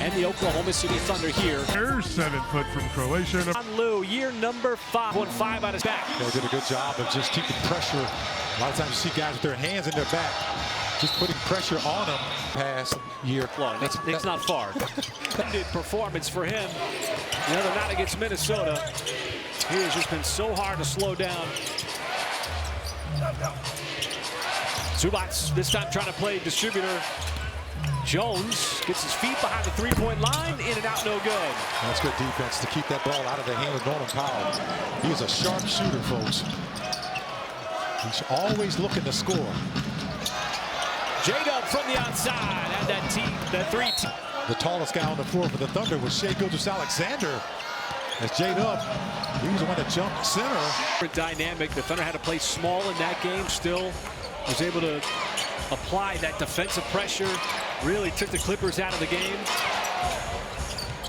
and the Oklahoma City Thunder here. There's 7 foot from Croatia. Lou, year number 5, 1-5 on his back. They did a good job of just keeping pressure. A lot of times you see guys with their hands in their back, just putting pressure on them. Past year. It's not far. Good performance for him. The other night against Minnesota. He has just been so hard to slow down. Zubac this time trying to play distributor. Jones gets his feet behind the three-point line, in and out, no good. That's good defense to keep that ball out of the hand of Norman Powell. He is a sharp shooter, folks. He's always looking to score. J-Dub from the outside, and that three. The tallest guy on the floor for the Thunder was Shai Gilgeous-Alexander. As J-Dub, he was the one that jumped center. Dynamic. The Thunder had to play small in that game. Still was able to apply that defensive pressure. Really took the Clippers out of the game.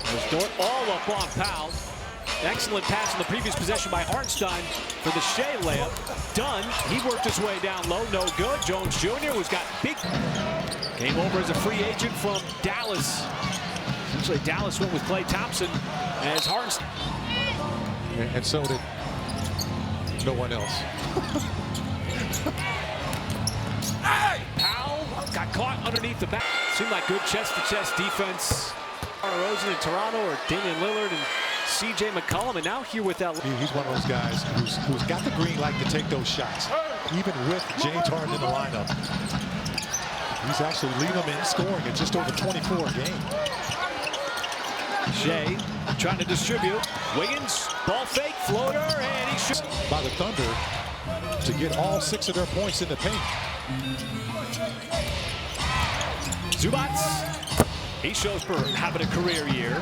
There's Dort all up on Powell. Excellent pass in the previous possession by Hartenstein for the Shai layup. Done. He worked his way down low. No good. Jones Jr. was got big. Came over as a free agent from Dallas. Essentially, Dallas went with Klay Thompson as Hartenstein. And so did no one else. Powell got caught underneath the back. Seemed like good chest-to-chest defense. Rosen in Toronto, or Damian Lillard and C.J. McCollum, and now here with that. He's one of those guys who's got the green light to take those shots, even with James Harden in the lineup. He's actually leading them in scoring at just over 24 a game. Shai trying to distribute. Wiggins, ball fake, floater, and he shoots. By the Thunder to get all 6 of their points in the paint. Zubac, he shows for having a career year.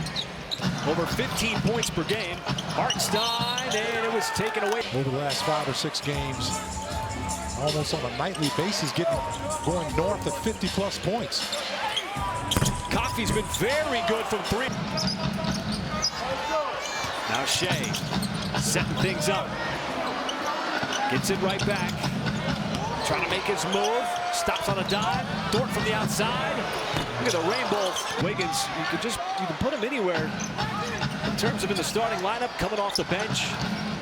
Over 15 points per game. Hartenstein, and it was taken away. Over the last 5 or 6 games, almost on a nightly basis, going north of 50-plus points. Coffey's been very good from 3. Now Shai setting things up. Gets it right back. Trying to make his move. Stops on a dive. Dort from the outside. Look at the rainbow. Wiggins, you can put him anywhere in terms of in the starting lineup, coming off the bench.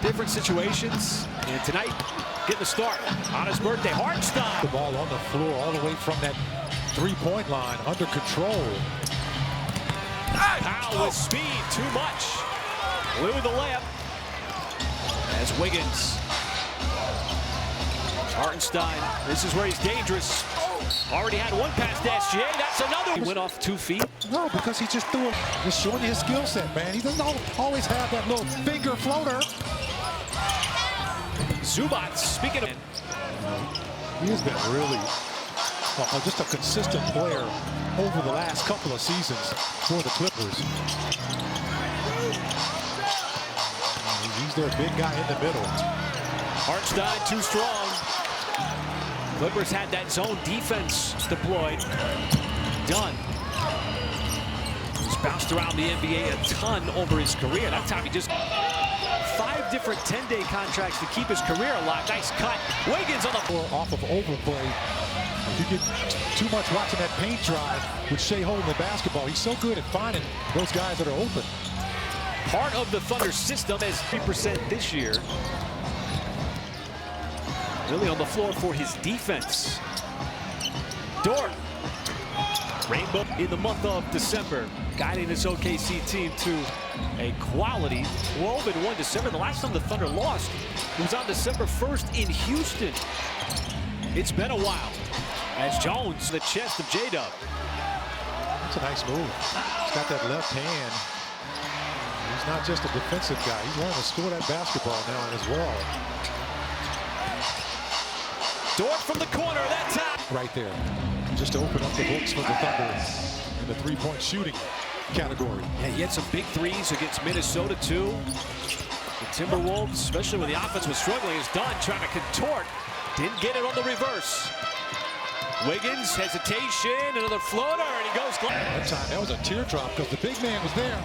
Different situations. And tonight, getting the start on his birthday. Hartenstein. The ball on the floor all the way from that three-point line, under control. Powell with speed, too much. Blew the layup. As Wiggins. Hartenstein, this is where he's dangerous. Already had one pass to SGA, that's another. He went off 2 feet. No, because he just threw it. Just showing you his skill set, man. He doesn't always have that little finger floater. Zubac, speaking of. He has been really just a consistent player over the last couple of seasons for the Clippers. He's their big guy in the middle. Hartenstein too strong. Clippers had that zone defense deployed. Done. He's bounced around the NBA a ton over his career. That time he just 5 different 10-day contracts to keep his career alive. Nice cut. Wiggins on the floor off of overplay. If you get too much watching that paint drive with Shai holding the basketball, he's so good at finding those guys that are open. Part of the Thunder system is 3% this year. Really on the floor for his defense. Dort. Rainbow in the month of December, guiding this OKC team to a quality 12-1 December. The last time the Thunder lost was on December 1st in Houston. It's been a while. As Jones, the chest of J-Dub. That's a nice move. He's got that left hand. He's not just a defensive guy. He's learning to score that basketball now as well. Dort from the corner, that time. Right there. Just to open up the books for the Thunder in the three-point shooting category. Yeah, he had some big threes against Minnesota, too. The Timberwolves, especially when the offense was struggling, is done trying to contort. Didn't get it on the reverse. Wiggins, hesitation, another floater, and he goes. That time, that was a teardrop because the big man was there.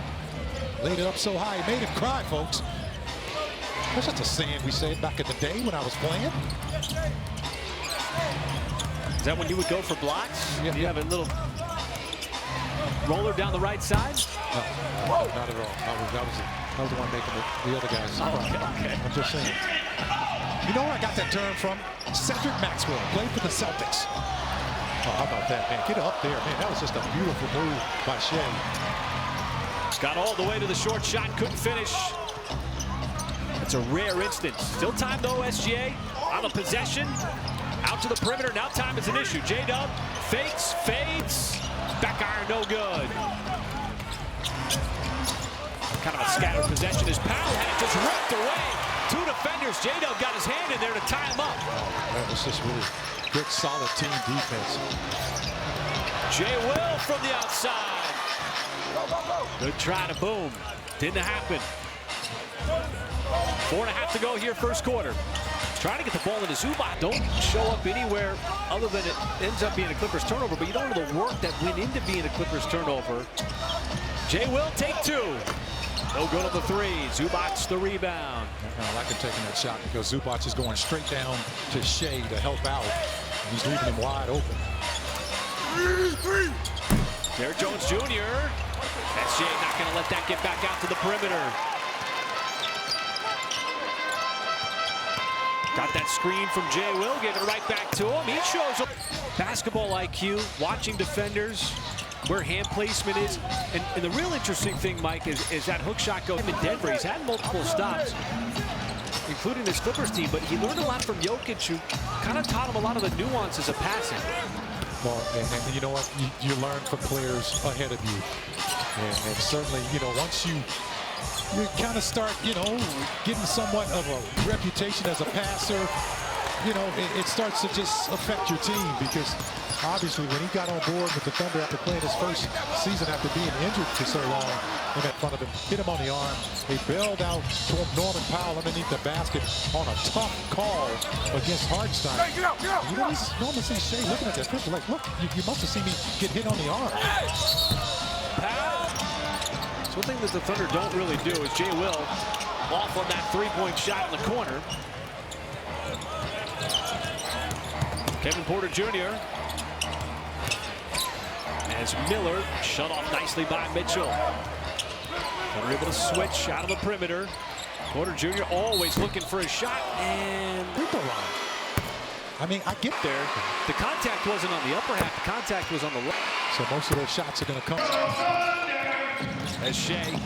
Laid it up so high, he made him cry, folks. That's just a saying we said back in the day when I was playing. Is that when you would go for blocks? Yeah. You have a little. roller down the right side? No, not at all. I was the one making the other guys. Okay. I'm just saying. You know where I got that term from? Cedric Maxwell played for the Celtics. Oh, how about that, man? Get up there, man. That was just a beautiful move by Shea. Got all the way to the short shot, couldn't finish. That's a rare instance. Still time though, SGA on the possession. Out to the perimeter, now time is an issue. J-Dub fakes, fades. Back iron, no good. Kind of a scattered possession. His Powell had it just ripped away. Two defenders. J-Dub got his hand in there to tie him up. That was just really good, solid team defense. Jay Will from the outside. Good try to boom. Didn't happen. 4.5 to go here, first quarter. Trying to get the ball into Zubac. Don't show up anywhere other than it ends up being a Clippers turnover, but you don't know the work that went into being a Clippers turnover. Jay Will take two. No good on the three. Zubac's the rebound. I like him taking that shot because Zubac is going straight down to Shea to help out. He's leaving him wide open. Derrick Jones Jr. SGA not going to let that get back out to the perimeter. Got that screen from Jay Will, gave it right back to him. He shows up basketball IQ, watching defenders, where hand placement is. And the real interesting thing, Mike, is that hook shot goes in Denver. He's had multiple stops, including this Clippers team, but he learned a lot from Jokic, who kind of taught him a lot of the nuances of passing. Well, and you know what? You learn from players ahead of you. And certainly, you know, once you kind of start, you know, getting somewhat of a reputation as a passer, you know, it starts to just affect your team because obviously when he got on board with the Thunder after playing his first season after being injured for so long, in that front of him, hit him on the arm. They bailed out toward Norman Powell underneath the basket on a tough call against Hartenstein. Hey, get out. You know, normally see Shea looking at that pistol like, look, you must have seen me get hit on the arm. Powell. So one thing that the Thunder don't really do is Jay Will off on that three-point shot in the corner. Kevin Porter Jr. as Miller shut off nicely by Mitchell. They're able to switch out of the perimeter. Porter Jr. always looking for a shot, and I mean, I get there. The contact wasn't on the upper half. The contact was on the left. So most of those shots are going to come. As Shea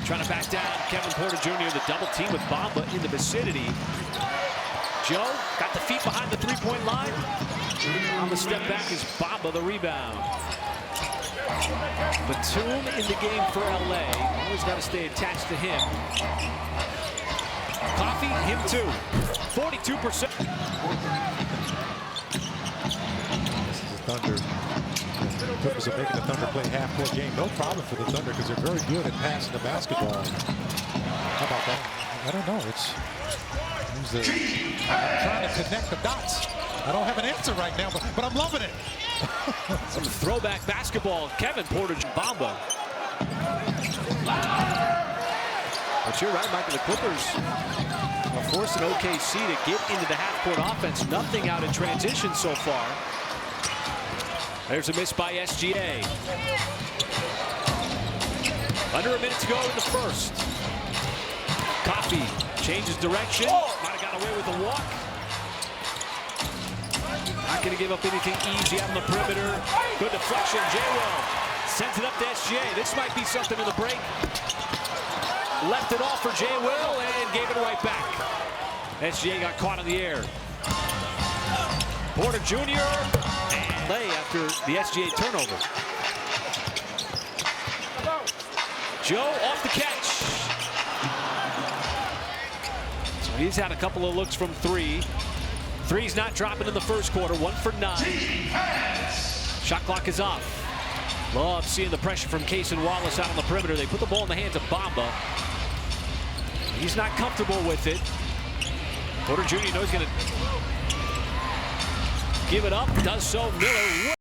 trying to back down Kevin Porter Jr. The double team with Bamba in the vicinity. Joe got the feet behind the three-point line. On the step back is Bamba the rebound. Batum in the game for LA. Always got to stay attached to him. Coffee, him too. 42%. This is the Thunder. The Clippers are making the Thunder play half-court game. No problem for the Thunder because they're very good at passing the basketball. How about that? I don't know. I'm trying to connect the dots. I don't have an answer right now, but I'm loving it. Some throwback basketball. Kevin Porter Bamba. But you're right, Mike. The Clippers are forcing OKC to get into the half-court offense. Nothing out in transition so far. There's a miss by SGA. Under a minute to go in the first. Coffee changes direction. Might have got away with the walk. Not going to give up anything easy out on the perimeter. Good deflection. Jay Will sends it up to SGA. This might be something in the break. Left it off for Jay Will and gave it right back. SGA got caught in the air. Porter Jr. and lay after the SGA turnover. Joe off the catch. So he's had a couple of looks from three. Three's not dropping in the first quarter. 1 for 9. Shot clock is off. Love seeing the pressure from Cason Wallace out on the perimeter. They put the ball in the hands of Bamba. He's not comfortable with it. Porter Jr. knows he's going to give it up. Does so. Miller.